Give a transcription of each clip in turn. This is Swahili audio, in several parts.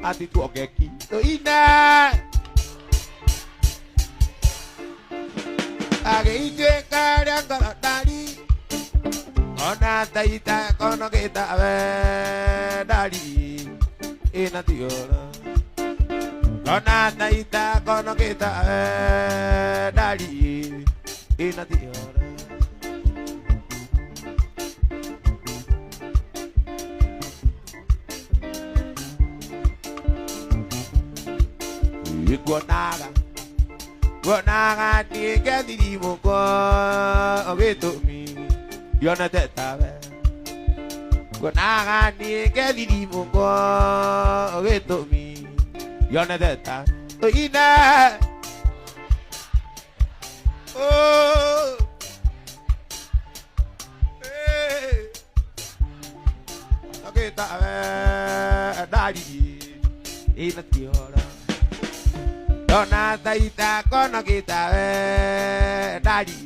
ati tu ogeki to ina age ije kare angara dari ona taita kono kita we dari ina tiora ona taita kono kita we dari ina tiora Guanaga tiga di muka gitu mi Yona tetawe Guanaga tiga di muka gitu mi Yona tetawe Ina oh oke tak dari ina tiora Dona taita kono kita dari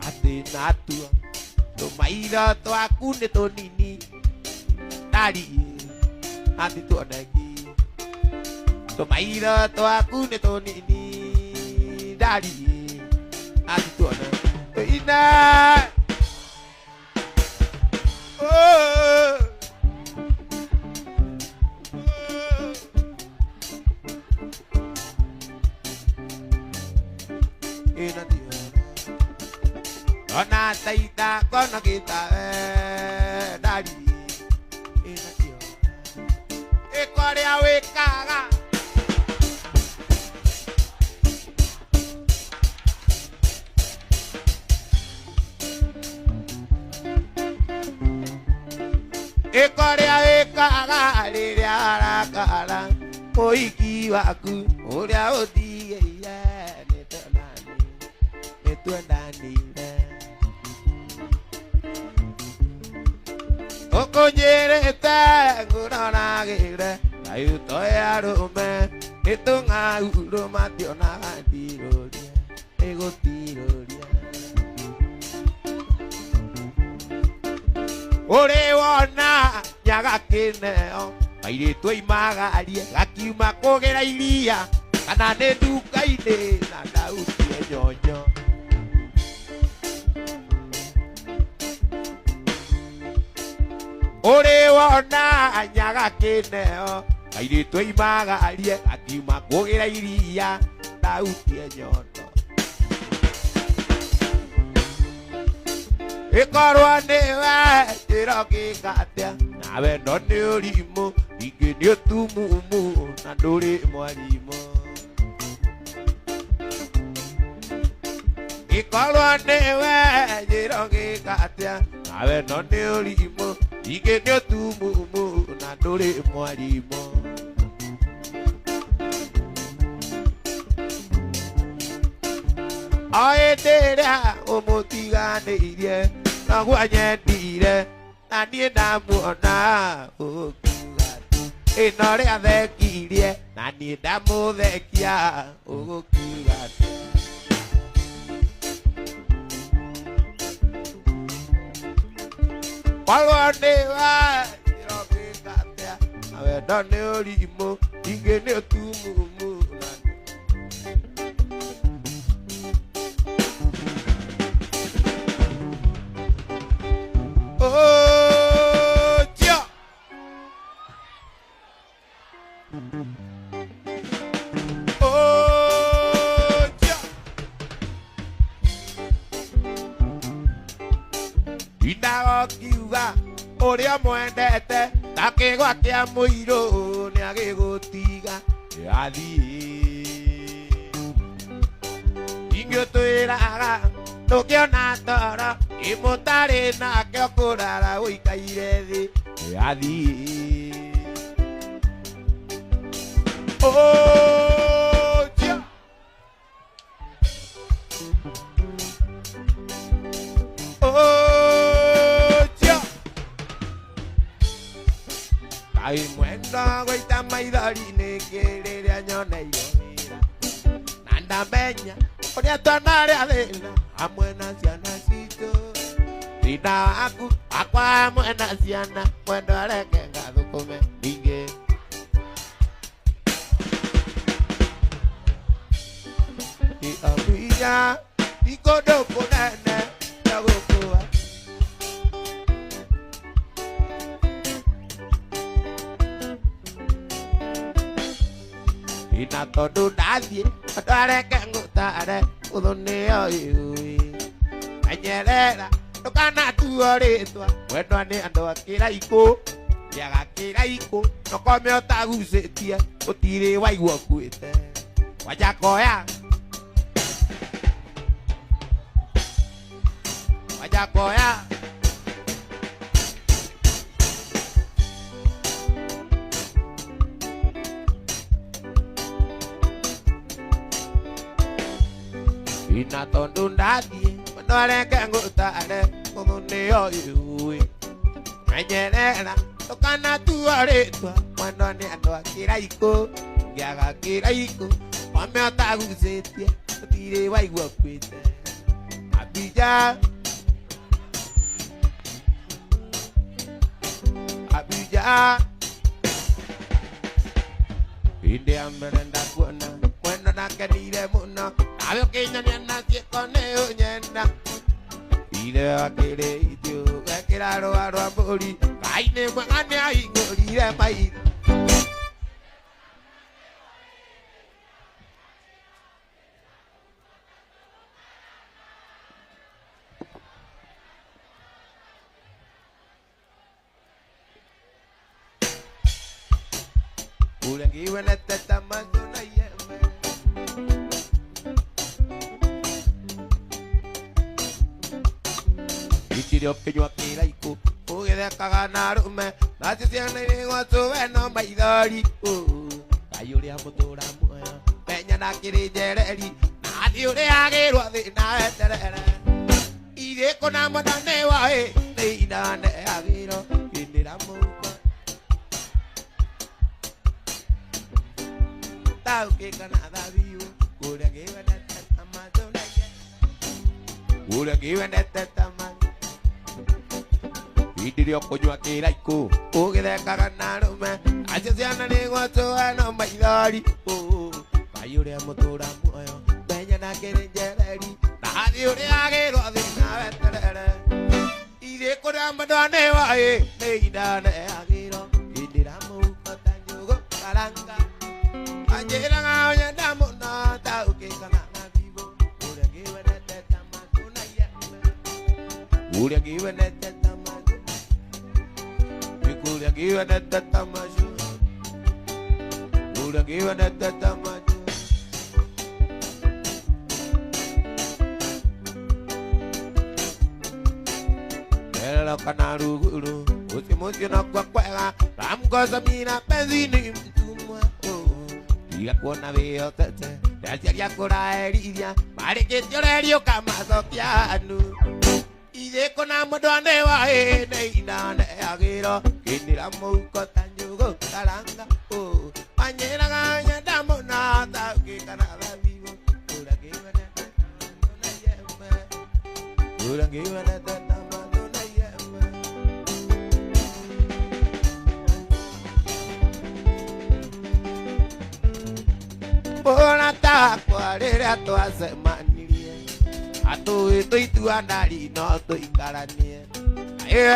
ati natu to maira to aku ne to nini dari ati to adagi to maira to aku ne to nini dari ati to adagi ina oh ina dia ona taita kono kita dari ina dia kore awe kaga Ekorea eka liria rakala oiki waku oria odi ya netu ndani okonyere ngurana gire ayu toya rume etunga uruma tiona diroria ego tiroria ore wona nyaga kineo airetu imagarie gakiuma kugera iria kana nĩ nduka-inĩ na ndautie nyonyo ore wona nyaga kineo airetu imagarie gakiuma kugera iria ndautie nyonyo ikorwo niwe njĩrogĩgatia nawe no nĩ ũrimũ ingĩ nĩ ũtumumu na ndũrĩ mwarimũ ikorwo niwe njĩrogĩgatia nawe no nĩ ũrimũ ingĩ nĩ ũtumumu na ndũrĩ mwarimũ o hĩndĩ ĩrĩa ũmũtiganĩirie noguo nyendire na niĩ ndamuona ũgũkiuga ĩno rĩa thekirie na niĩ ndamũthekia ũgũkiuga korwo nĩwe njĩrogĩgatia nawe no nĩ ũrimũ ingĩ nĩ ũtumumu Ndagokiuga ũrĩa mwendete ta kĩgwa kĩa mũirũ nĩagĩgũtiga athiĩ ingĩtwĩraga tũkĩona toro imũtarĩ nake ũkũrara ũikaire thĩ athiĩ ai mwendo gũita maithori nĩngĩ rĩrĩa nyoneire wĩra na menya Onia tonare adena Amwena siana sito Tina aku amwena siana Mwendo areke ngathukume Inge Abia, ikodo kunene, nagokua. Ina todo nadie, adare kengutare, udoneo yui. Anyerera, tokana tuoretwa, wendo ane ando akira iko, yaga kira iko, nokome otagusetia, otire waigua kuite. Wajakoya. Wajakoya. Ina tondo ndadi, mandore kenguta ade, kumuneo yui. Menyerera, tokana tuoretwa, wendo ane ando akira iko, yaga kira iko. Mame otagusetia, otire waigua kuite. Abija Abija Inde amberenda kuona Mwendo na kenire muna Navyo kinya niana siekone unyenda Ide wakire idio Wekira roa roa mbori Kaine mwangane aingorire maira Ulengi wenete tamanuna yeme Ichirio peño akira iku Ugede kaganarume Nasi siana inigo suweno maidori Kayuri amutura muyo Peña nakiri jereri Nadi ure agiru adina eterere Ide kona madane wae Neina ne agiro Indira muka Tau que Canadá vivo, cura que ven este tamaño na ye, cura que ven este tamaño. Y diría coño aquí laico, o que de caganarume, así se han negociado a no bailar. Ayure a motora muyo, peña na quieren jereri, nadie ore agero a dina veterere. Y de coramba no aneva neina ne agero, y diramos tañugo caranga. Anjera onya damu na tau ke kana vivo ura ke wenete tamatu na yeme ura ke wenete tamatu ura ke wenete tamatu ura ke wenete tamatu Ela kana ruguru usimusi na kwa kwa ramko samina penzini Iga kuona veo tete, Dacia kora eridia, Mare que llorerio camazo piano. Ide con amo donde va neina ne agiro, que tira muco tanjugo caranga. Mañana gaña damos nada que Canadá vivo, pura que viene na yeme, pura que viene na yeme. Bona ta kwarere ato asemanirie ato itu andari no to ikaranie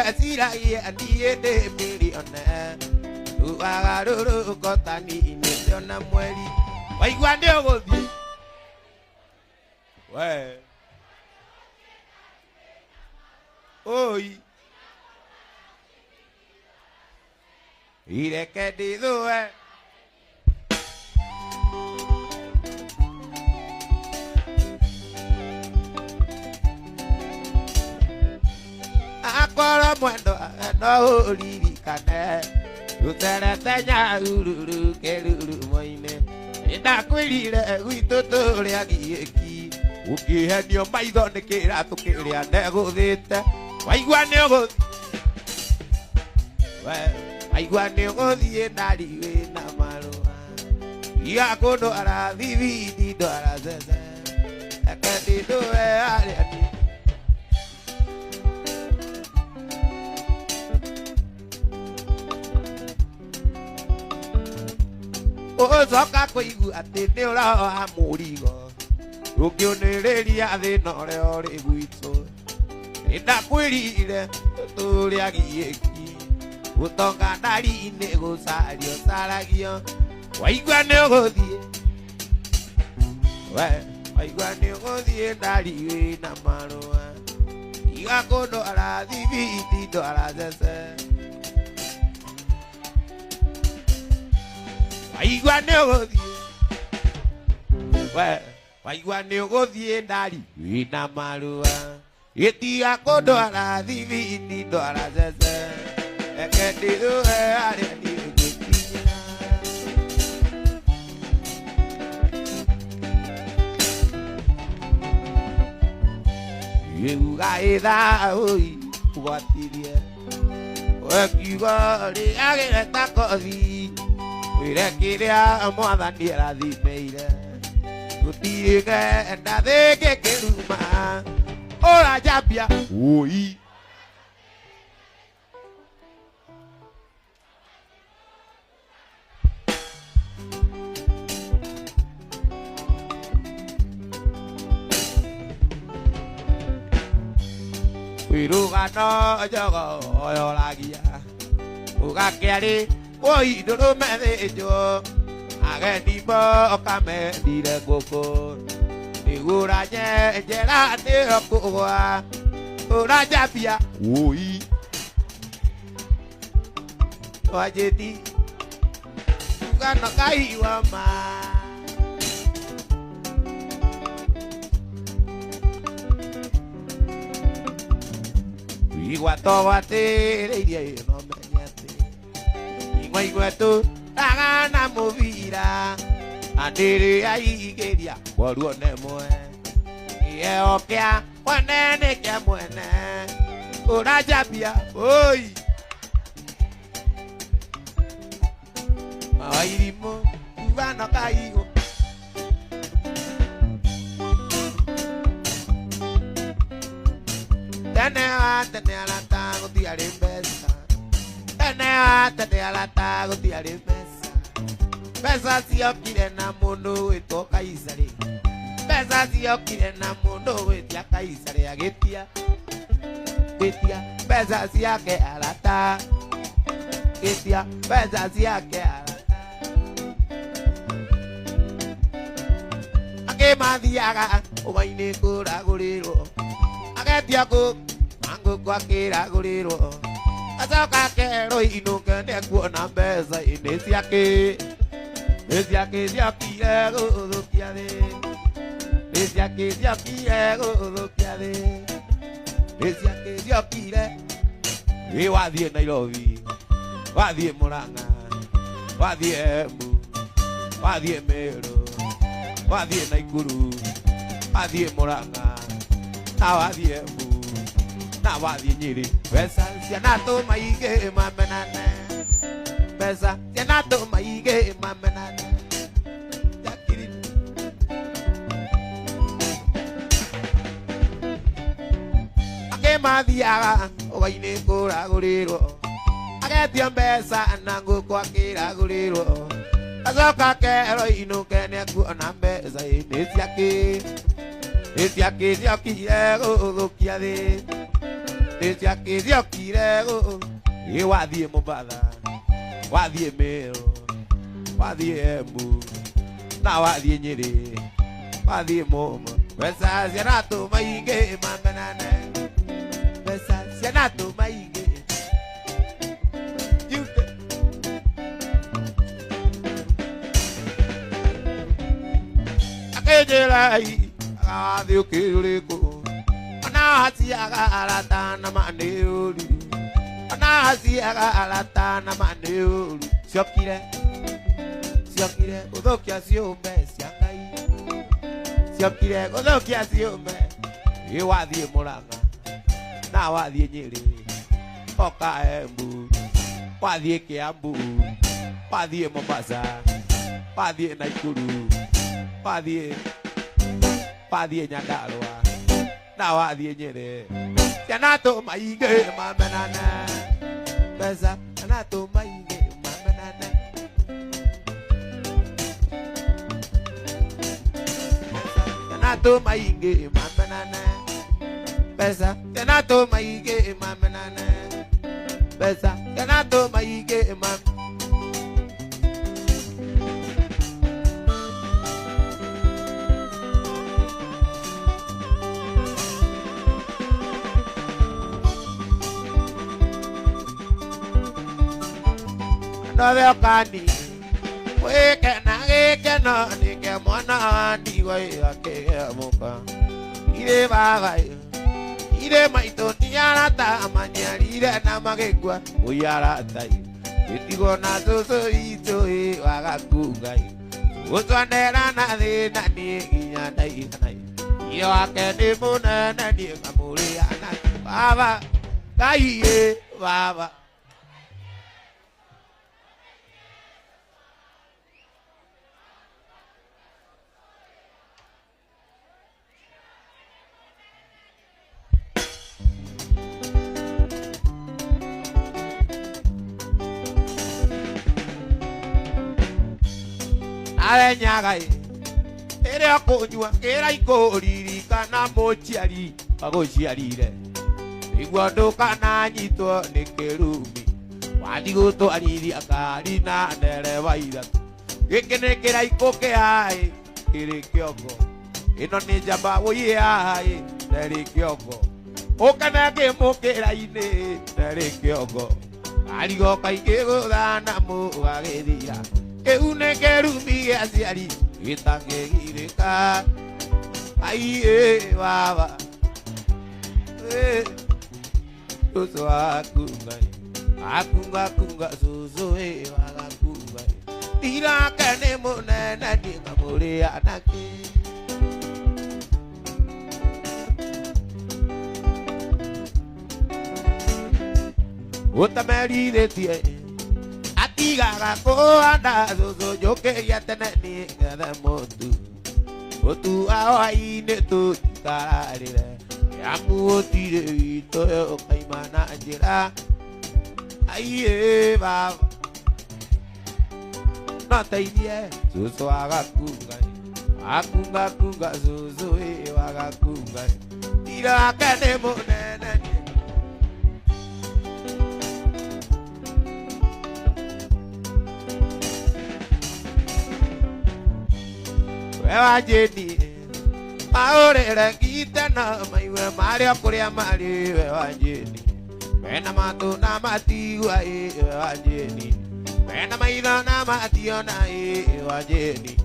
asira ye andie de milione uagaruru kotani inesiona mweli waigwa ndio gothi we oi ireke didue Akora mwendo no uririkane uteretenya ururu keruru moine ndakwirire gwitu turia gieki ukihenio maitho ni kiratu kiria ndeguthite waigua ni uguthi waigua ni uguthie nari wina marua Iga kodo ara vivi di do ara zeze. Akati do ari ani. O zoka ko igu atene ora amurigo. Rukio nereria de nore ore guito. Enda kwirire turi agieki. Utonga ndari ine gusario saragio. Waigua ne gothie. Waigua ne gothie ndari we na marua. Iga kodo ara thibiti do ara zese. Waigua ne gothie. Waigua ne gothie ndari we na marua. Etiga kodo ara thibiti do ara zese. Eketido ari ni gukinya. Yuga ida oi watirie. Wakiwa ri agere takothi. Wire kiria mwathani arathimeire. Gutiriga ndathike kiruma. Ora jambia oi. Wiruga no jogo oyolagia. Uga kiari oi doro medejo. Ageni bo okame dire koko. Igura nye jera ne okwa. Ora jabia oi. Wajeti. Uga no kai wa ma. Iguato bate iria no menyate. Iguato agana movira. Andere ai geria waruo nemoe. Ie okea wanene kya mwene. Ora jabia oi. Airimo uvana kaigo. Tene alata goti alimbesa. Tene alata goti alimbesa. Besa siyo kile na mundo etoka isare. Besa siyo kile na mundo etiaka isare agetia. Getia besa siya ke alata. Getia besa siya ke alata. Ake madiaga omaine kura guriro. Agetia ko ango kwa kira guriro. Azoka kero inuke ne kuona besa inesi yake. Esi yake siakire go kiade. Esi yake siakire go kiade. Esi yake siakire. E wadie Nairobi. Wadie Murang'a. Wadie Embu. Wadie Meru. Wadie Naikuru. Wadie Murang'a. Na wadie Embu. Na wadie Nyeri. Besa sianato maige mamenane. Besa sianato maige mamenane. Yakiri. Ake madiaga ogaine kura guriro. Ake besa nango kwa kira guriro. Azoka kero inuke ne kuona besa inesi yake. Esi yake siakire go kiade. Esi yake siakire go. E wadie Mombasa. Wadie Meru. Wadie Embu. Na wadie Nyeri. Wadie Momo. Besa sianato maige mamenane. Besa sianato maige. Akejelai. Adio kiriko. Anahasi aga alata na maneuru. Anahasi aga alata na maneuru. Siokire. Siokire. Udokia siombe siangai. Siokire. Udokia siombe. Iwadie Murang'a. Na wadie Nyeri. Oka Embu. Wadie Kiambu. Wadie Mombasa. Padie naikuru. Padie nyada loa. Nawa die nyere. Janato maige mamenana. Beza janato maige mamenana. Janato maige mamenana. Beza janato maige mamenana. Beza janato maige mamenana. No veo cani, oye que no, ni que mona, ni güey, que moca. Y de baga, y de maito, ni a la tamaña, y de namagua, voy a la talla. Y digo, nazo soy, vaga cugay. Ocho anera, nadie, y ya nadie. Y yo a que ni mona, nadie, amuriana, baba, calle, baba. Arenyagai ere akonywa era ikoriri kana mochiari agochiarire igwando kana nyito nekerumi wadigoto ariri akari na nderevaira gekenekera ikoke ai kire kyoko ino ni jamba woye ai nere kyoko okana ke mokera ine nere kyoko arigo kaikego dana mo gageria une kerumi asiari itangegireka aiye baba soso akunga soso wagakunga tira kane monana dinga more anake utameri de tie Gaga ko anda so yo quería tener ni nada motu otu awai ne tu karare amu tire to kai mana jira ai ba na tai die so aga kunga so aga kunga tira kane mo nene Ewa jeni, maore rangita na maiwe maria kuria mari ewa jeni. Pena matu na mati wa ewa jeni. Pena maina na mati ona ewa jeni.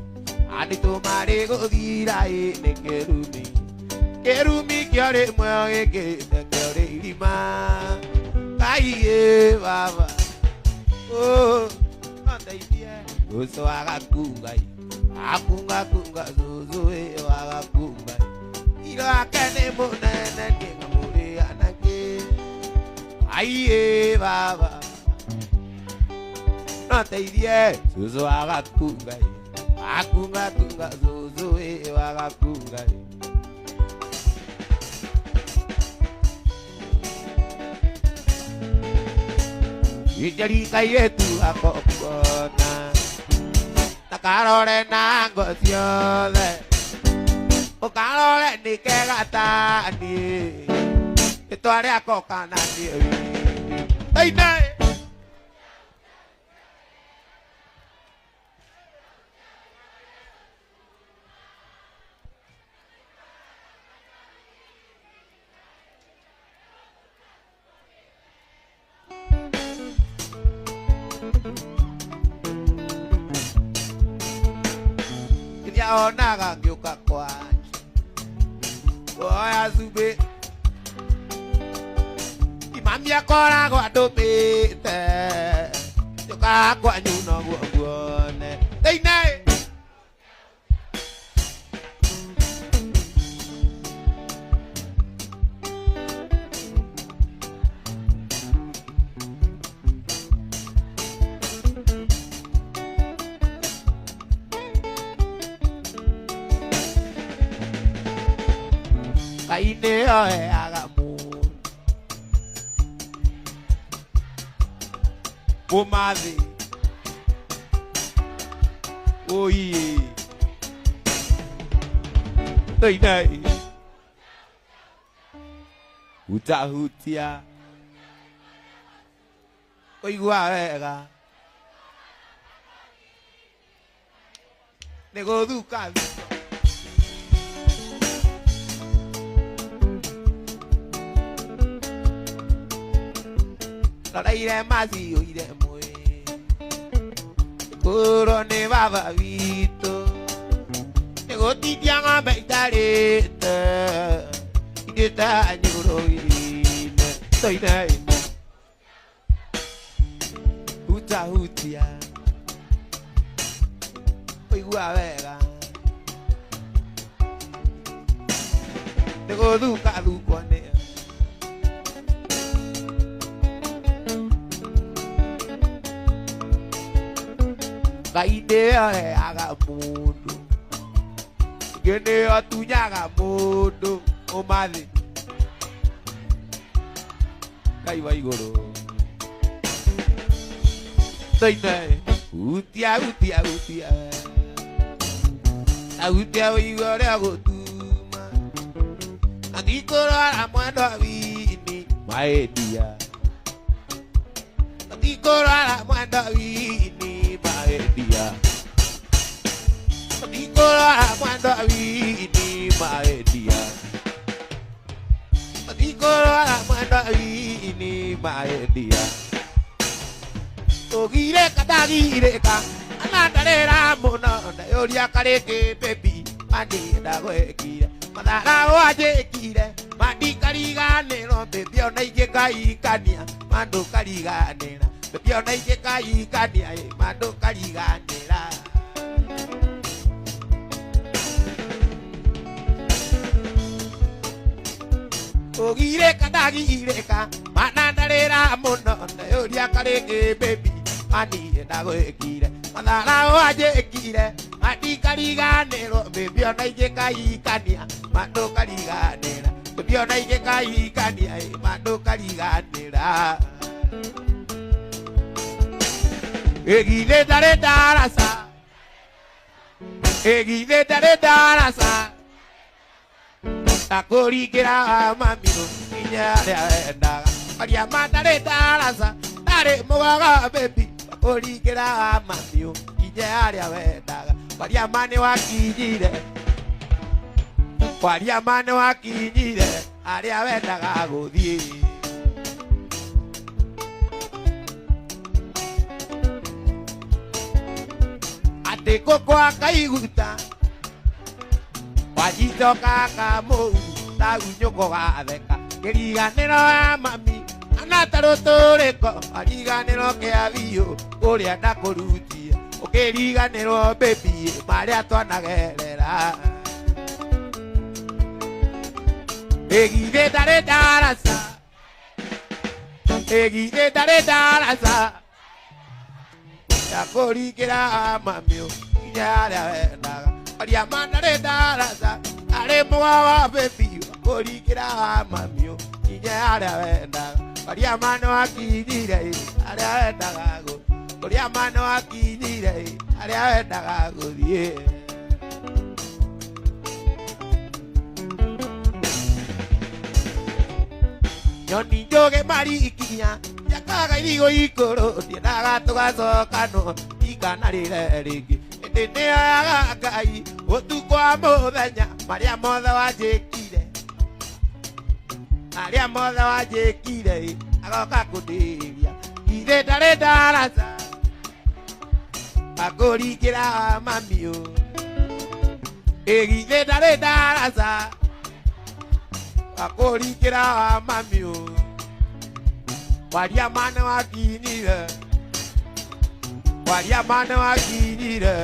Ani tu mari godira ne kerumi. Kerumi kiore mwe ke kiore lima. Ai baba. Oh, anda ibia. Uso aga kungai. Akunga zuzu wagakunga ila kane monana dinga muri anake aiye baba nata idie zuzu wagakunga akunga zuzu wagakunga ijari kayetu akokona Carole nango siole o carole ni que gata ni que tu área coca na ni ay nay Naga gyoka kwa oya zube imamia kora kwa dope te gyoka kwa nyuno guone teine kaine oe agamu Umazi Oye Toi nai Utahutia Oigua wega Nego thuka Loraire mazi oire mwe Kuro ne baba vito Nego titianga beitarete Ideta nyuro ine Toi nai Utahutia Oigua wega Nego thuka thukwane Kaide aga mundu Gene atunyaga mundu Umathi Kai wa iguru Toine Utia utia utia Utia igore agotuma Adikoro ala mwendo avini Maedia Adikoro ala mwendo avini Maedia Adikoro ala mwendo avini Maedia Adikoro ala mwendo avini Maedia Ogire katagire ka Anatarera mona Yoria kareke pepi Mandi dagwekire Madara wajekire Mandi kariganero Bebio naike kaikania Mando kariganera Bebio naike kaikania Mando kariganera Ogire katagire ka Anatarera mona Yoria kareke pepi Mandi dagwekire Madara wajekire Mandi kariganero Bebio naike kaikania Mando kariganera Bebio naike kaikania Mando kariganera Egile dare darasa Egile dare darasa Takori kira mamiro Inyare aendaga Maria mandare darasa Dare mogaga bebi Takori kira mamiro Inyare aendaga Maria mane wakijire Maria mane wakijire Ari aendaga godie Ate koko akaiguta Wajito kaka mou Tagunyoko gatheka Keriganero ya mami Anatarotoleko Ariganero ke avio Uria ndakurutia Ukeriganero baby Maria twanagerera Egide dare darasa Egide dare darasa Yakorikira mamio Inyare aendaga Maria mandare darasa Are mwawa baby Yakorikira mamio Inyare aendaga Maria mano akidire Are aendaga go Maria mano akidire Are aendaga go die Nyoni joge marikinya Yakaga irigo ikoro Tienaga tugacoka no Ikanarire rigi Ndene agagai Utuko wa muthenya Maria mothe wajekire Maria mothe wajekire Agoka kundiria Ithe ndare darasa Akurikira mamio Ithe ndare darasa Akurikira mamio Maria mano akinire Maria mano akinire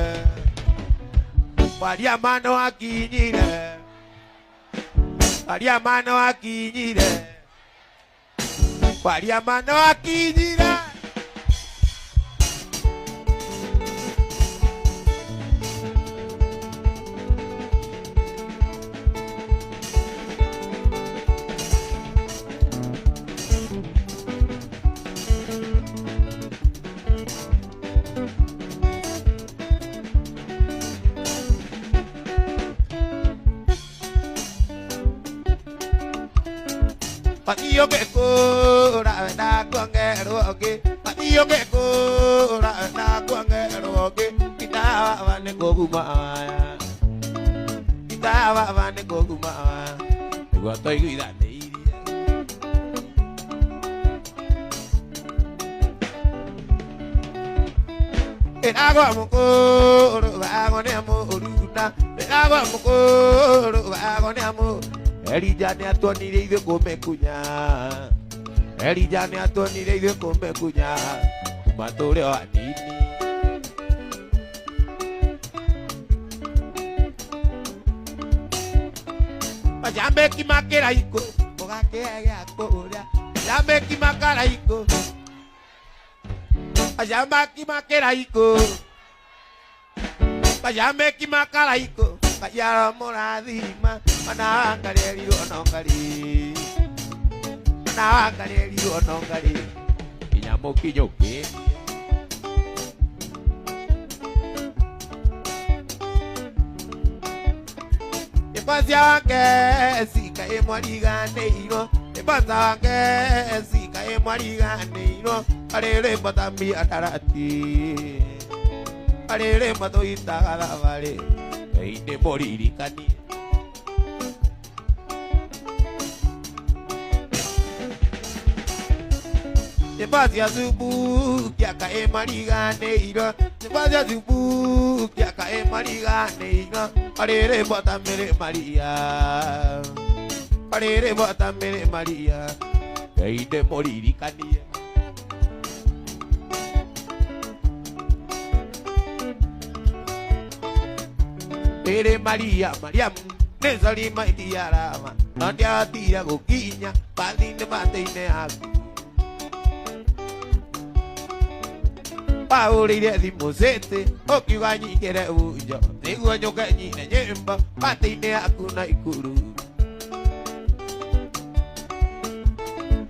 Maria mano akinire Maria mano akinire Maria mano akinire Patio que cura na cuangero que patio que cura na cuangero que kita vane goguma kita vane goguma gua toy gida nei en agua mukuru agone amoruna en agua mukuru agone amor Eri jane atoni de come cuña Eri jane atoni de come cuña Matore anini Pajambe ki makera iko Boga ke aga koria Pajambe ki makara iko Pajambe ki makera iko Pajambe ki makara iko Pajara moradima Manangali onongali Manangali onongali Kinyamoki nyoke Epansia wange sika emwarigane ino Epansia wange sika emwarigane ino Arere patami atarati Arere pato itagala vale Einde moririkani Sebasia subu kia ka emarigane ira Sebasia subu kia ka emarigane ira Arere bota mere Maria Arere bota mere Maria Einde moririkani Ere Maria Mariam Nezali maitia rama Nandia tia gokinya Padine matine aku Paulire di mosete Oki wanyi kere ujo Nego nyoka nyine nyemba Patine aku na ikuru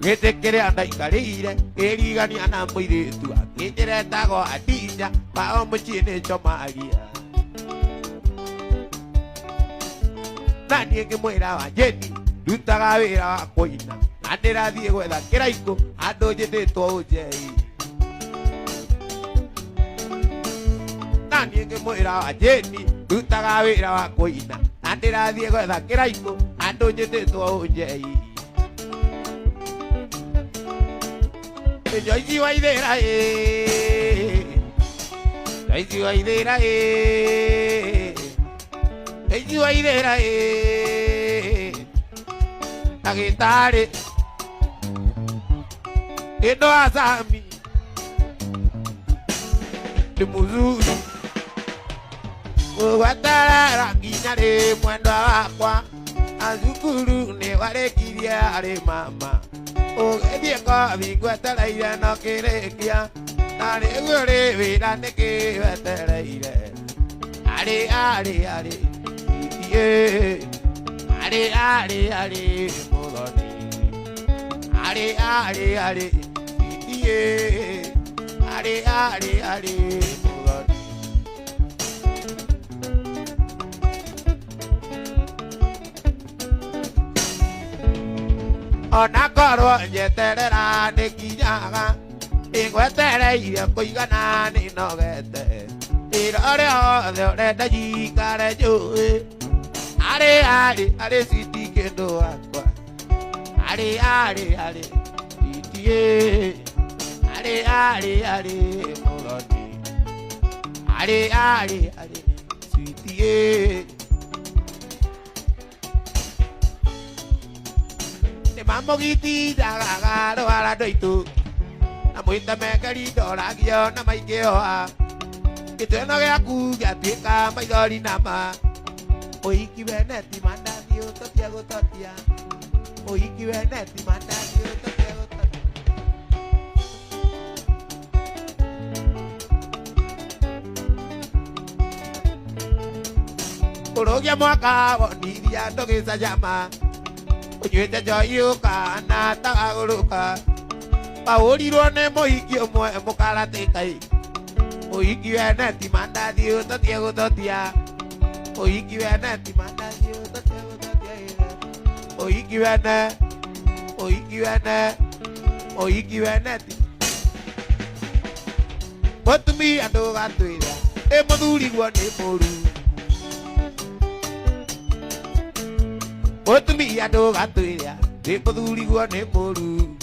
Gete kere anda ikarire Keri gani anamuire tua Kejere tago adinya Pao mchine choma agia Nani eke muera wa jeni Dutaga vera wa koina Nandera diego eda keraiko Ando jete to jei Nani eke muera wa jeni Dutaga vera wa koina Nandera diego eda keraiko Ando jete to jei Yo hice bailera Yo hice bailera Eji wairera La guitarra Endo azami De muzuri Uwatara ranginyare Mwendo wakwa Azukuru ne wale kiriare mama Ogedie kwa vingwatara ire no kirekia Nare ugore vira neke watara ire Are are are Are are are Muloni Are are are Are are are Muloni Ona koro nyeterera nekinyaga Ingwetere iria kuigana ni nogete Irore othe urenda jikare njui Are are are siti kendo wakwa Are are are siti Are are are muloni Are are are siti Te mamo giti dagagaro ala doitu Na muita megari dora gio na maikeo a Kiteno geaku giatuika maidori nama Oiki veneti manda dio totia gototia Oiki veneti manda dio totia gototia Urogia mwaka woniria ndogisa jama Unyuete joyuka na tagaguruka Paurirwo ne moiki omwe mukaratekai Oiki veneti manda dio totia gototia Oiki veneti manda dio totia gototia Oiki vene Oiki wene ti Otumi ando gatuira Muthuri guo ni muru Otumi ando gatuira Muthuri guo ni muru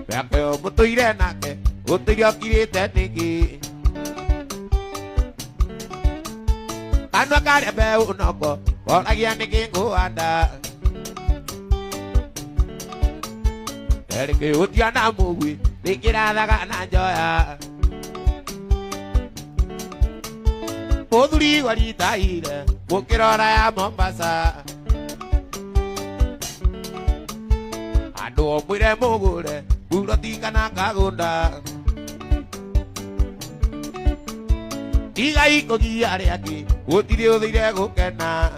Wake o mutuire nake Gutiri okirite niki Anwa kare be unoko Oragia niki nguanda Erike utiana muwi Nikira daga na joya Muthuri waritaire Mukirora ya Mombasa Andu omwire mugure Buroti kana kagunda Iga iko giare aki Gutiri uthire gukena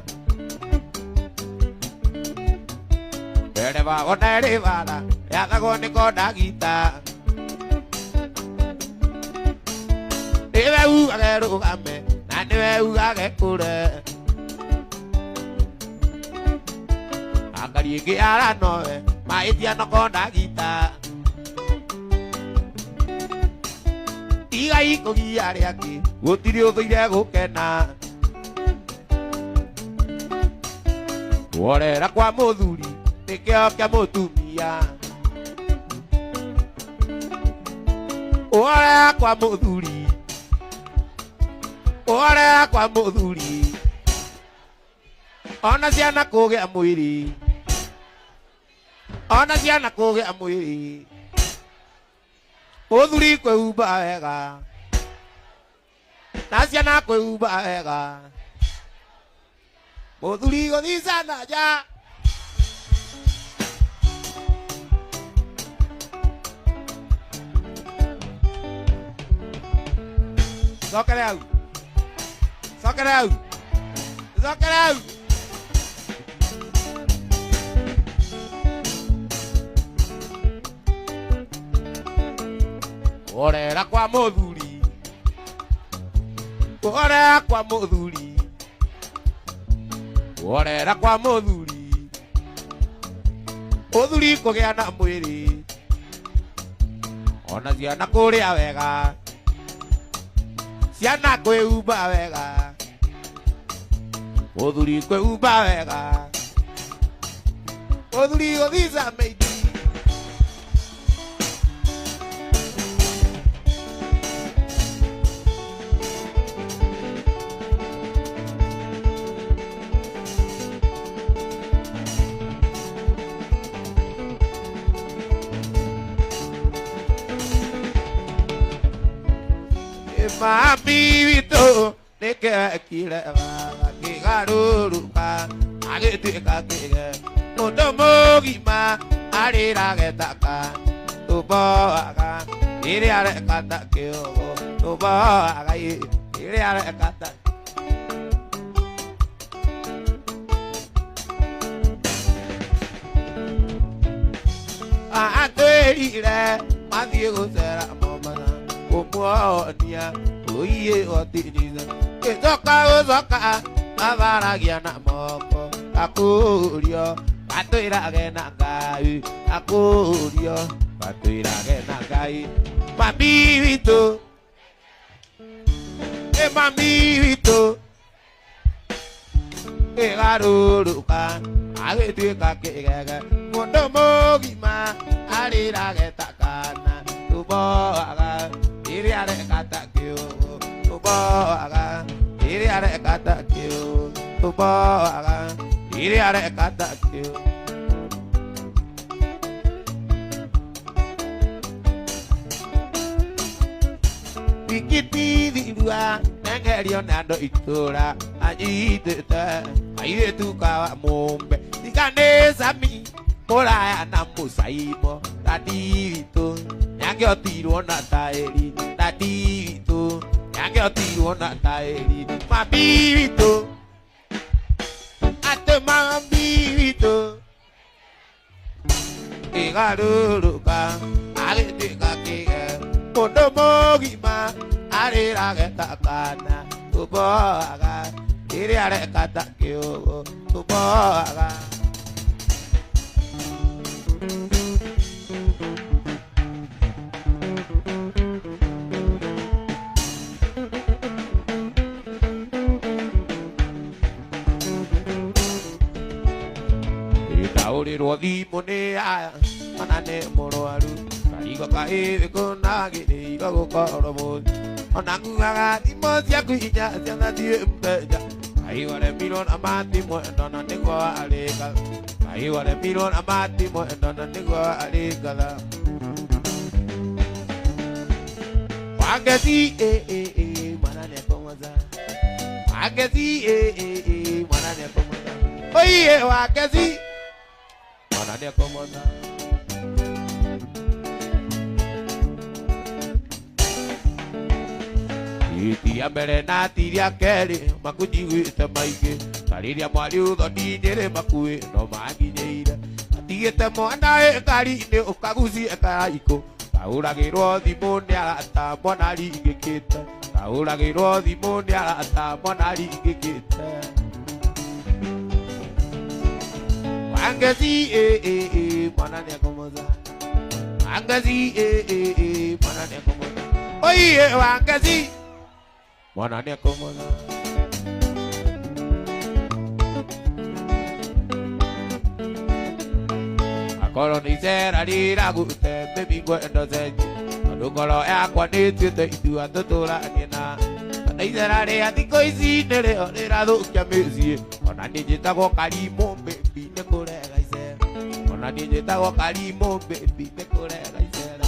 Ere vagona ere vara Yathago niko ndagita Niwe ugage rugame Na niwe ugage kure Angari ingi aranoe Maitia noko ndagita Iga iko giare aki Gutiri uthire gukena Worera kwa muthuri Nikio kia mutumia Worera kwa muthuri Worera kwa muthuri Ona ciana kugea mwiri Ona ciana kugea mwiri Muthuri kwĩhumba wega Na ciana kwĩhumba wega Muthuri gũthica na nja Soccer out. Soccer out. Soccer out. Orera kwa muthuri. Orera kwa muthuri. Orera kwa muthuri. Muthuri kugea na mwiri. Ona ciana kuria wega. Ciana kwĩhumba wega Muthuri kwĩhumba wega Muthuri gũthica meidi Mami wito neke kile vaga kigaruruka agituika kige Mundu mugima ariragethaka tuboaga iri arekata kiogo tuboaga iri arekata atwirire mathie gucera Mombasa Kumuonia Uiye otiniza Kitoka uzoka Mavaragia na moko Akurio Patuirage na ngai Akurio Patuirage na ngai Mami wito Mami wito Kigaruruka Agituika kigege Mundu mugima Arirage takana Tuboaga Iri arekata kio Tuboaga Iri arekata kio Tuboaga Iri arekata kio Wikiti dhirua Nengerio nando itura Anyitete Airetu kawa mumbe Tikane sami Moraya na musaimo Tadito Nyange otiro na taeri Tadito Nyange otiro na taeri Mabito Ate mabito Igaruruka Agetika kige Mundu mugima Arirage takana Tuboaga Iri arekata kiogo Tuboaga Aurĩrwo thimũ nĩ aya mana nĩ mũrwaru karigo kaĩthĩkũ nagĩrĩirwo gũkorwo mũthĩ ona nguaga thimũ ciaku inya cianathiĩ mbeca Ngai waremirwo na mati mwendo na nĩguo arĩ ngatha Ngai waremirwo na mati mwendo na nĩguo arĩ ngatha Wangeci mwana nĩekũmũtha Wangeci mwana nĩekũmũtha Oiye wangeci mwana nĩekũmũtha Tiria mbere na tiria kerĩ makũnjiguĩte maingĩ Tarĩria mwari ũthoni Nyĩrĩ makuĩ no manginyĩire Atigĩte mwana ngari-inĩ ũkagucie karaikũ Kaũragĩrwo thimũ nĩ arata mwana ringĩkĩte Kaũragĩrwo thimũ nĩ arata mwana ringĩkĩte Wangeci mwana nĩekũmũtha Wangeci mwana nĩekũmũtha Oiye wangeci mwana nĩekũmũtha Akorwo nĩ icera rĩragũte baby ngwendo cenji Tondũ ngoro yakwa nĩtuĩte itua tũtũranie na Kana icera rĩa thikũ ici nĩrĩo rĩrathũkia mĩciĩ Ona niĩ njĩtagwo Karimũ baby nĩkũrega icera Ona niĩ njĩtagwo Karimũ baby nĩkũrega icera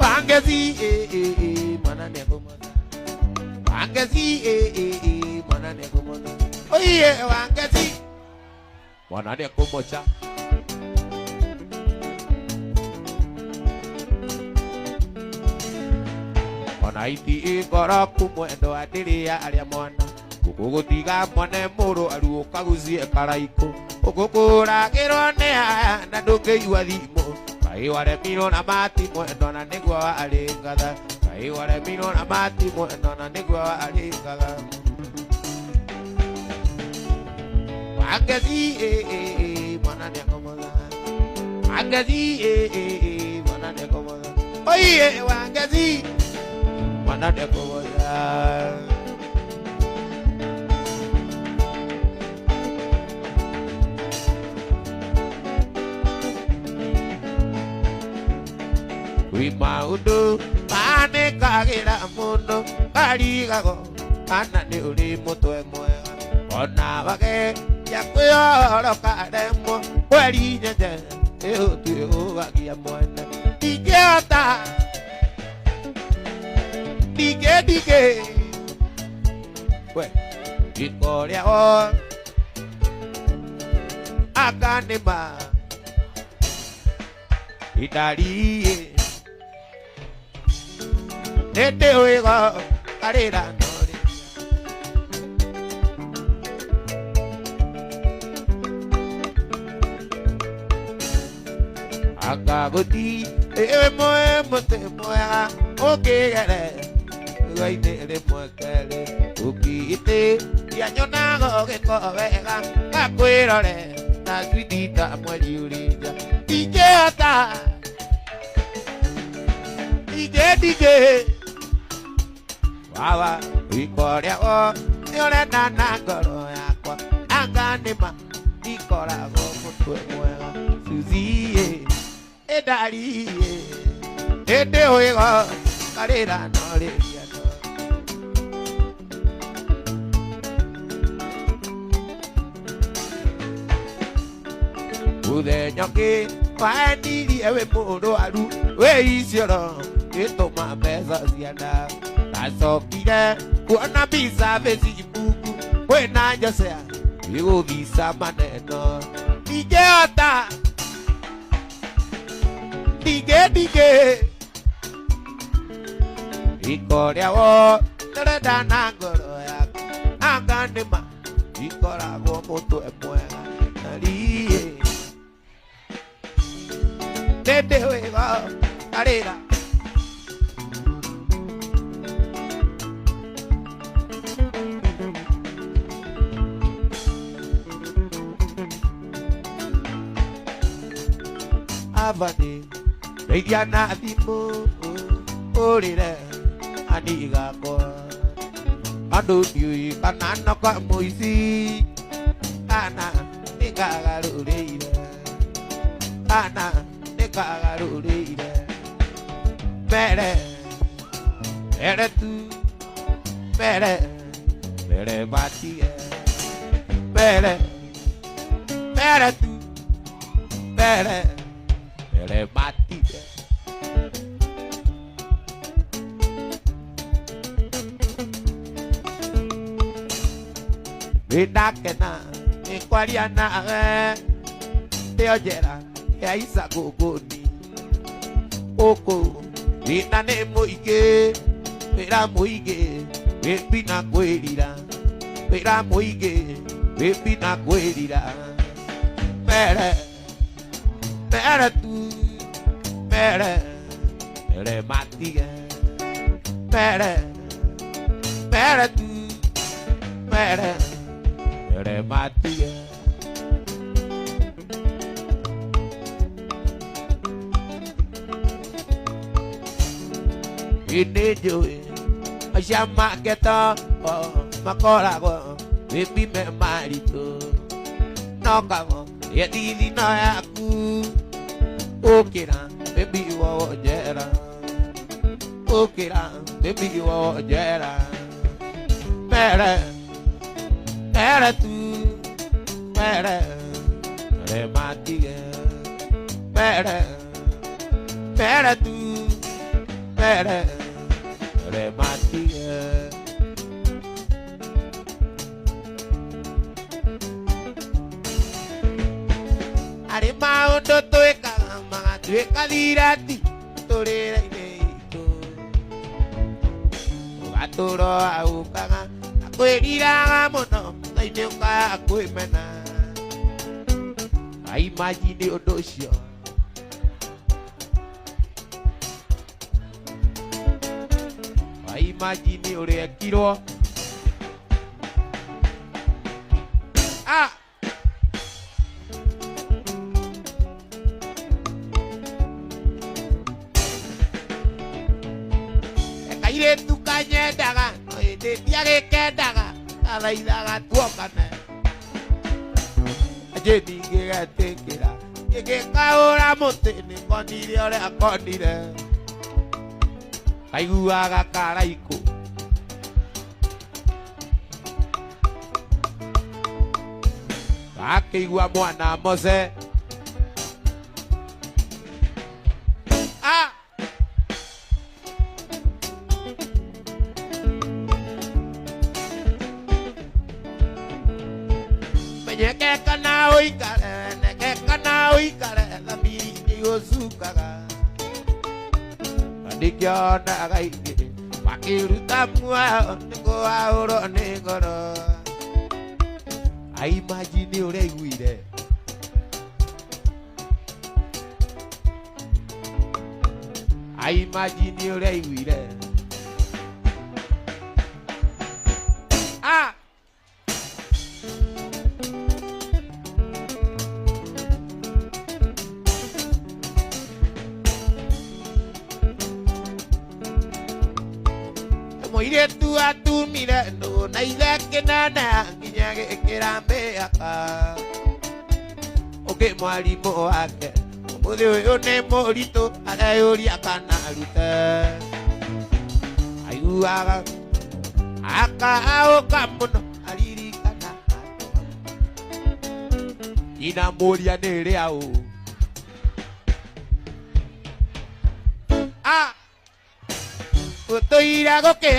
Wangeci mwana nĩekũmũtha Wangeci mwana nĩekũmũtha Oiye wangeci mwana nĩekũmũca Ona iti ngoroku mwendo ndĩrĩa arĩa mwana Gũkũgũtiga mone mũrwaru ũkagucie karaikũ Ũgũkũragĩrwo nĩ aya na ndũngĩigua thimũ Ngai waremirwo na mati mwendo na nĩguo arĩ ngatha Ngai waremirwo na mati mwendo na nĩguo arĩ ngatha Wangeci mwana nĩekũmũtha Wangeci mwana nĩekũmũtha Oiye wangeci mwana nĩekũmũtha Kwĩ maũndũ manĩkagĩra mũndũ karigagwo kana nĩ ũrĩ mũtwe mwega Ona wageria kwĩhoroka remwo kweri nyenje ĩgũtuĩ gũgagia mwene Ndingĩhota ndingĩ we riko rĩao akanĩma Idari Nete oigo karĩra nore Akagũthi moe mũtĩ mwega ũkĩgere Gũi-inĩ rĩmwe kerĩ ũkĩgĩtĩ Ndianyonaga gĩko wega gakwĩrore Na switi ta mweri ũrĩ nja Ndingĩhota Ndingĩ Wawa riko rĩao nĩũrenda na ngoro yakwa Akanĩma ndikoragwo mũtwe mwega Suzie Idari Nĩndĩ ũigo karĩra no rĩria no Mũthenya ũngĩ wandirie wĩ mũrwaru wĩ icioro gĩtũma mbeca cianda Ndacokire kuona mbica Facebook kwĩna njocea gĩgũthica maneno Ndingĩhota ndingĩ Riko rĩao nĩrenda na ngoro yaku Akanĩma ndikoragwo mũtwe mwega Na riĩ Nĩndĩ ũigo karĩra Avani Ndeithia na thimũ ũrĩre ani gakwa Andũ ndiũĩ kana noka mũici Kana nikagarurire Kana nikagarurire Mere Mere tu Mere Mere batie Mere Mere tu Mere Mere batie Vidakena Kwariana te oyera ya isa gogoni oko ina ne moige era moige bepina kwelira era moige bepina kwelira mere mere tu mere mere matia mere mere tu mere mere matia ini joe chama kita makorago baby me marito no kago ya dili no aku okira baby wo jera okira baby wo jera mere mere tu mere mere matige mere mere tu mere mere matige are mau do toeka mga tueka dirati torera ineito atoro au kanga akwirira mono naineuka akwimena ai imagine odocio ai imagine ore kiro ah kaire tu kanye daga no ide tiare ke daga ala idaga tuokane aje dinge tekera ke kaora monte ni konire ore akonire kaiguaga karaiko akaigua mwana mose ah menyeke kana oikare neke kana oikare la miri yosukaga dikiona gaige makiruta mua ngo auro negoro ai imagine ore iguire ai imagine ore iguire ah moire tu atu mira no na ida que nada niña que querambe acá oke mwalimu wake omode oyo ne morito adayori akana ruta ayuaga aka ao kamuno aliri kana ina moria nere ao ah estoy irago que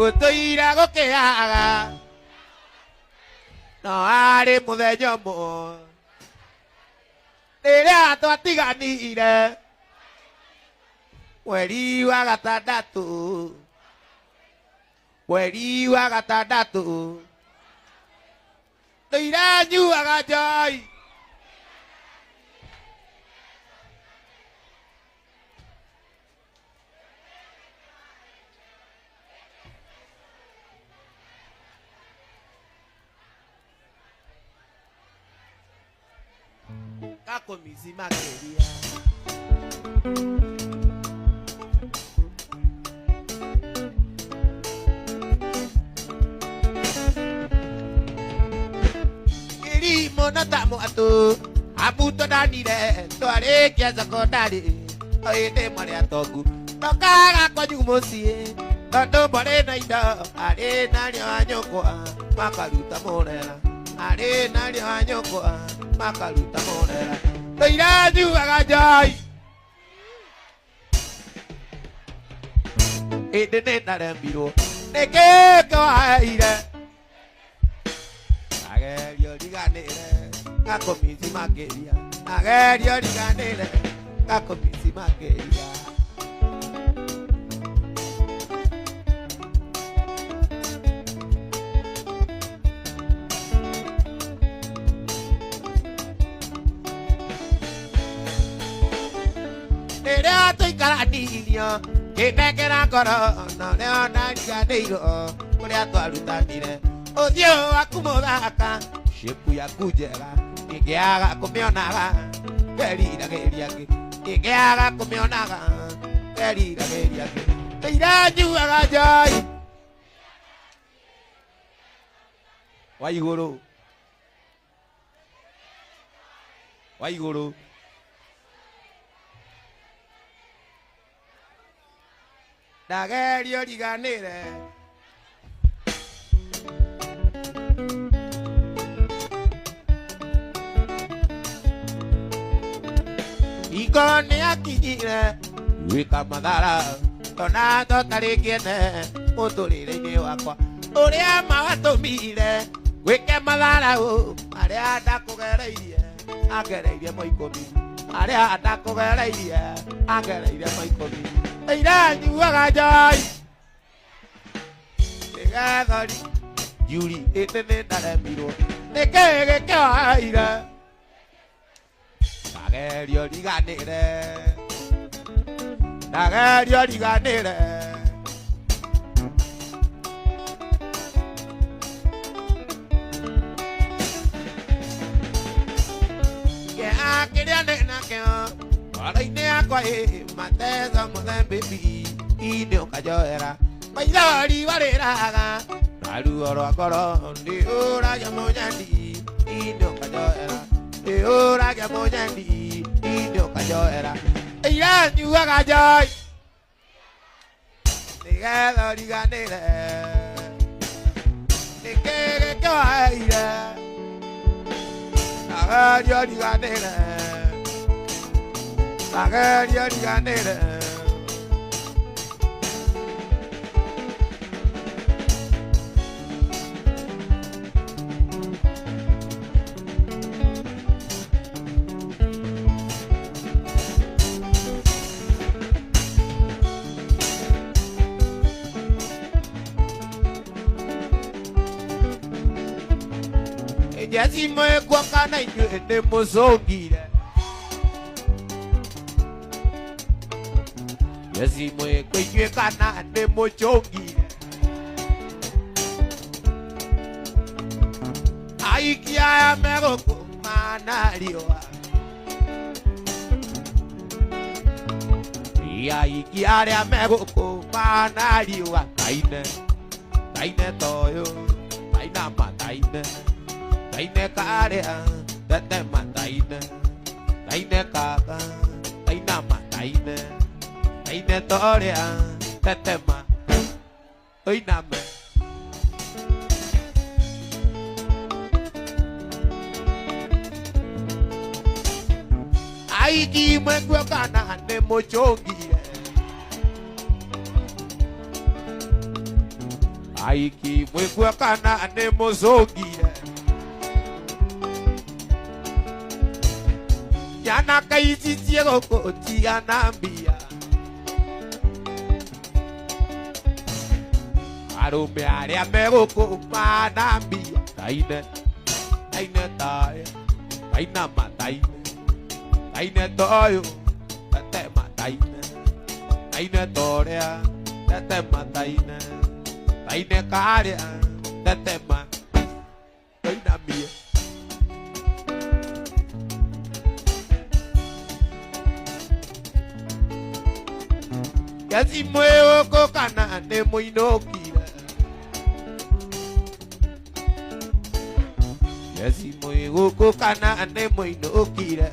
estoy irago que haga no haremos de yomo dirá tu atiganire weri wagatadatu weri wagatadatu irá nyu agajai kako mizima quería Iri mona tamu atu abu to dani de to are kia zakotari oite mare atogu tokaga kwa jumosie tondo bare na ida are nari anyoko makaruta morera are nari anyoko makaruta morera toira juaga jai edene narembiro neke ko aire agerio diganere kakomisi makeria agerio diganere kakomisi makeria Era to ikaranilia kenekera koro no leona diganeiro kuria to arutanire odio akumodaka shepu ya kujera igeaga kumionaga gerira geriake igeaga kumionaga gerira geriake teira juaga jai waiguru dagerio diganire ikone akinyire wika madara tonato tarikiene muturire-ini wakwa uria mawatumire wike madara aria ndakugereirie angereirie moikomi aria ndakugereirie angereirie moikomi ira nyuaga jai igathori Yuri etene ndarembirwo nikege kyaira Dagerio diganire ya kiria nena kyo Araine akwa matezo mudembibi ine okajoera maidari bareraga naru oro akoro ndi ora yamonyandi ine okajoera ora yamonyandi ine okajoera ira nyuaga jai digado diganire nikege kyoaira agario diganire Dagerio diganire Ejasi moe kwa kana ine mozongire Yesi moe kwenye kana ne mochongi Aikia ya meroko manarioa Aikia ya meroko manarioa Taine toyo Taina mataine Taine karea Tete mataine Taine kaka Taina mataine Taine torea, tetema, oi name. Aiki mengwe kana ne mochongi. Aiki mengwe kana ne mozongi. Yana kaisi tiego koti anambia. Arume aria meroko manambia taine tae taina taine toyo tate taine torea tate taine karia tate taina mia Yasi mwego kana ne moinokira. Yasi mwego kana ne moinokira.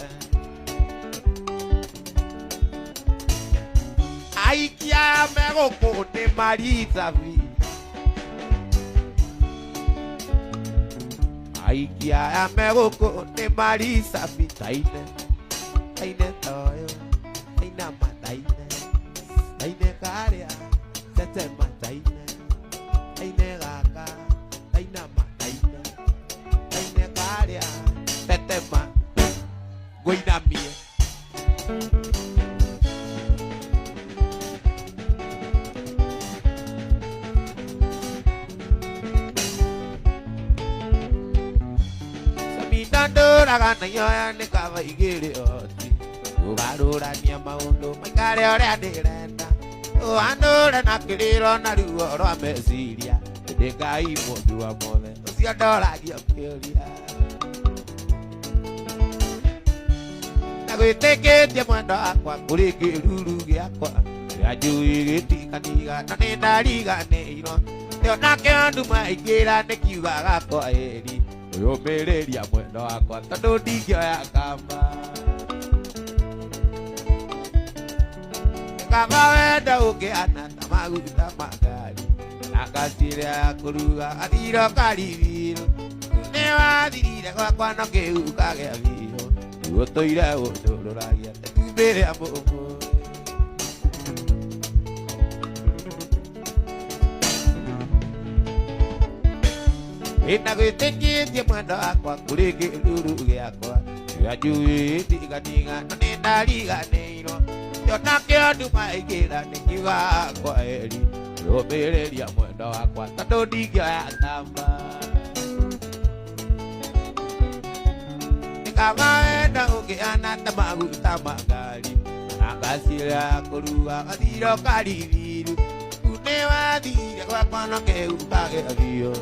Aikia meroko ne marita vi. Aikia meroko ne marisa vi taine. Taine toyo. Taina mataine. Taine karia. Tete mataine. Taine gaka. Taina mataine. Taine karia. Tete ma. Goina mie. Samina gana yo ne kava igere oti. Ugarura ni amaundo makare ore adirenda. O andora na kiriro na ruo ro mesiria. Ngai mundu wa mothe. Ucio ndoragia kiuria. Na gwiteketie mwendo akwa kuri kiruru giakwa. Ajui gitikaniga na ni ndariganirwo. Yo nake andu maigira ni kiuga gakwa eri. Uyumiriria mwendo wakwa tondu ndingioya kamba. Kama wenda ukiana ta maguta magari. Nakatire akuruga athiro kariviro. Ni wathirire gwakwa no kiu kagea viro. Utoire uturagia tumbire amumu. Ina gwitikitie mwendo wakwa kuri kiruru giakwa. Ajui tiganiga na ni ndariganirwo. Yo nake andu maigira ni kiuga kwa eri. Uyumiriria mwendo wakwa tondu ndingioya kamba. Kama wenda ukiana ta maguta magari. Nakasira kuruga athiro kariviro. Une wathire gwakwa no kiu kagea viro.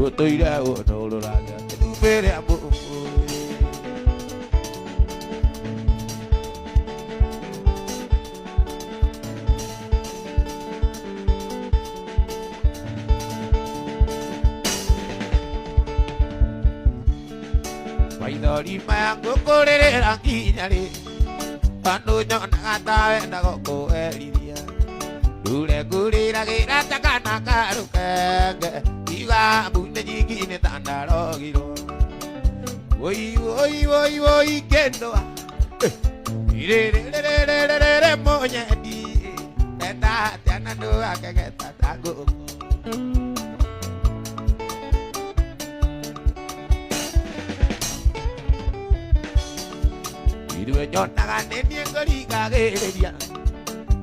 Utoire uturagia tumbire amumu. Waithori mayangu kurerera nginya ri. Pandu nyona wenda gukueriria. Ndure nguriragira takana karukenge. Iga bunde nyingine tandarogiro. Woi woi woi woi kendoa. Irererererere monyedi. Teta tena ndo akegeta tago. Iduwe nyona ganeni ngori kagereria.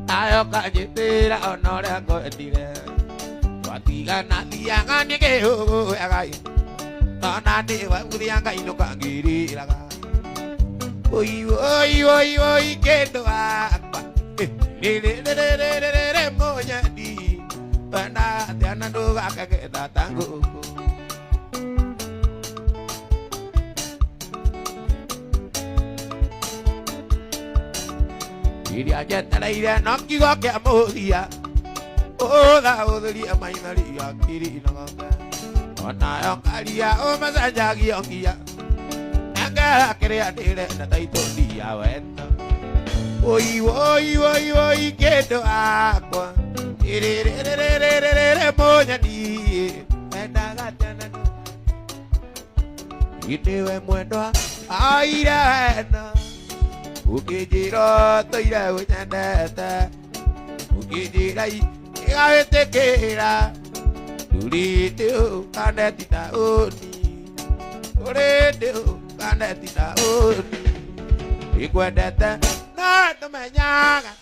Ayo kanyetera onore ngoendire. Watiga na tianga ni keho agai. Tana de wa urianga ino kangiri laga. Oi oi oi oi kendo apa. Re monya di. Bana tiana do akageta tango. Iri aja taraira nokigo ke amodia. Oga odria mainaria kiri inanga. Ona yongaria o masajagi ongia. Anga krea dire na taito dia wenda. Oi oi oi oi kedo akwa. Irererererere monya di. Enda gatana. Itewe mwendo airena. Ukijiro toira unyandata. Ukijirai igawetekera. Turiteo kanetita oni. Turiteo kanetita oni. Ikwendete na tumenyaga.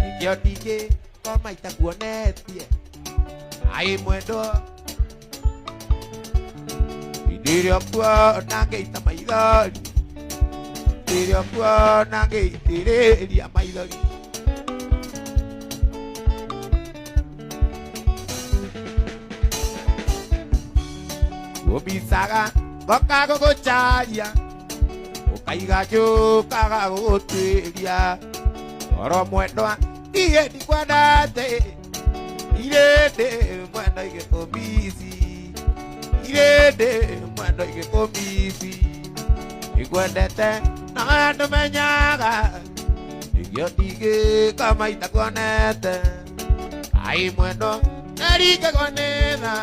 Ikiotike koma itakuonetie. Ai mwendo. Idirio kwa nange itamaidari. Idirio kwa nange itireria maidari. Obisaga boka gogocharia. Okaiga jo kaga goteria. Oro mwendo Iye di guardate, irede mwana ike komisi, irede mwana ike komisi, iguardate na ando menyaga, yo tige kama itakonete, ai mwendo erike konena,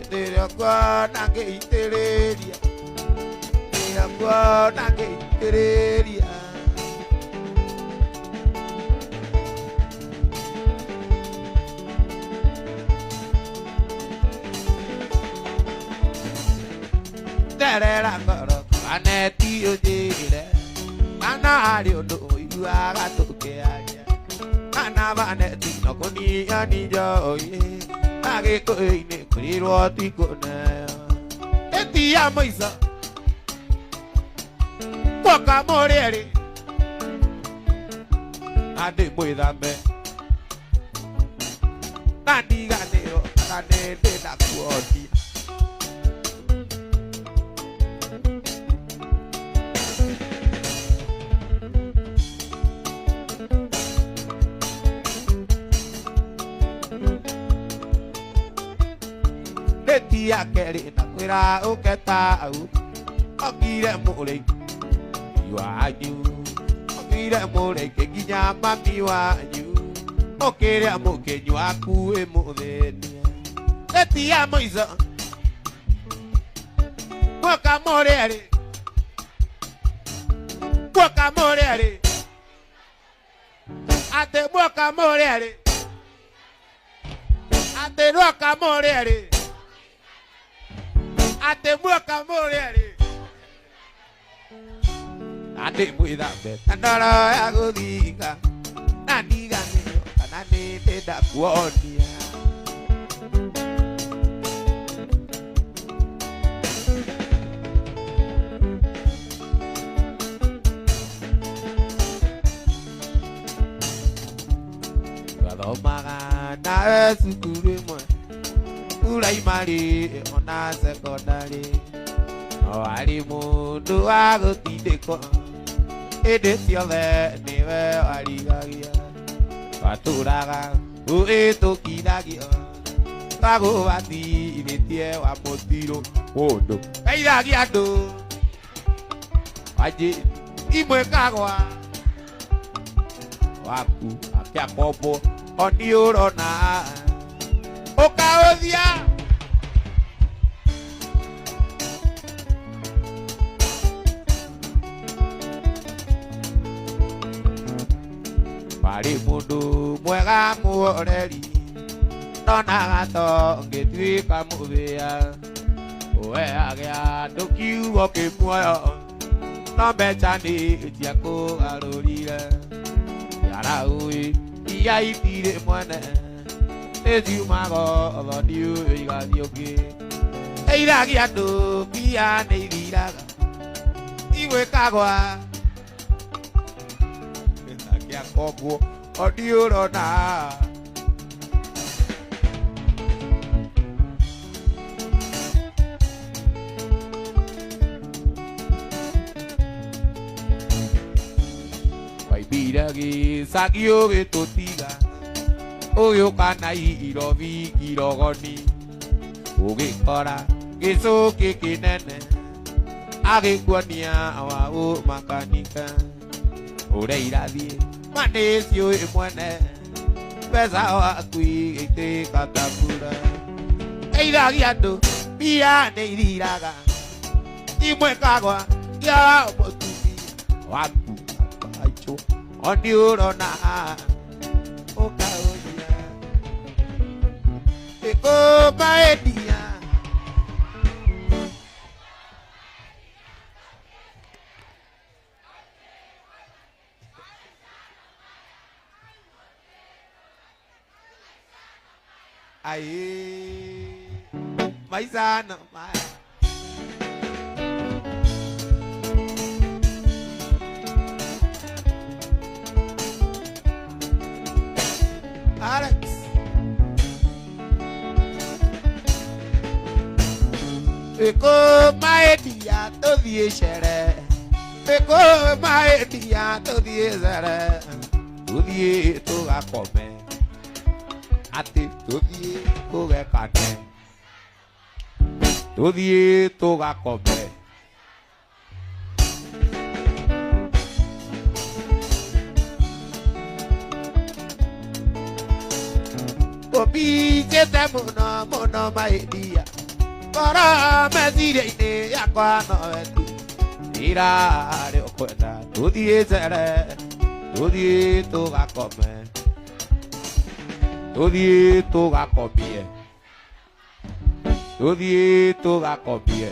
etere kwa nage itereria, etere kwa nage itereria. Terera koro aneti ojire mana ari odo yu aga toke aya ana vaneti no koni ani jo ye age ko ine kriro ti kone eti amoisa poka morere ade boida me nadi ganero kane de da kuoti Tia kere na kwira uketa au okire mure yuanyu okire mure ke ginya mami wanyu okire amuke nyaku emuthenia etia moizo boka more ari ate boka more ari ate roka more ari ate boka morere ate muida be andara agodiga nadiga ni kanane te da kuonia Kado maga na sukuru mo Ulai mari ona secondary o ali mundu ago tideko ede tiove nive aligagia waturaga u eto kidagia kago bati inetie wa potiro odo aidagia do aje imwe kagwa waku akia popo oniurona Okaodia Pari mundu mwega muoreri Nona gato ngetwika mubia Oe agea dokiugo kimuoyo No mechani itiako arorire Yara ui iya itire mwene Ezi umago olodiu igadioke Eiragi ando pia neiriraga Iwe kagwa Etaki akogo odiu rona Waibiragi sagio getotiga Oyo kanai irovi kirogoni Ugikora gisoke kinene Agikwania awa o makanika Ure iradie Manesio imwene Pesa wakui ite katakura Eiragi ando Pia neiriraga Imwe kagwa Ya omotubi Waku Aicho Oniurona Oka Eko maedia Aye Maisano Alex Eko maedia to die shere Eko maedia to die shere tũthiĩ tũgakome atĩ tũthiĩ tũgekane tũthiĩ tũgakome ũbinjĩte mũno mũno mahĩndia ngoro meciria-inĩ yakwa no wetu irarĩ ũkwenda tũthiĩ cere tũthiĩ tũgakome tũthiĩ tũgakomie tũthiĩ tũgakomie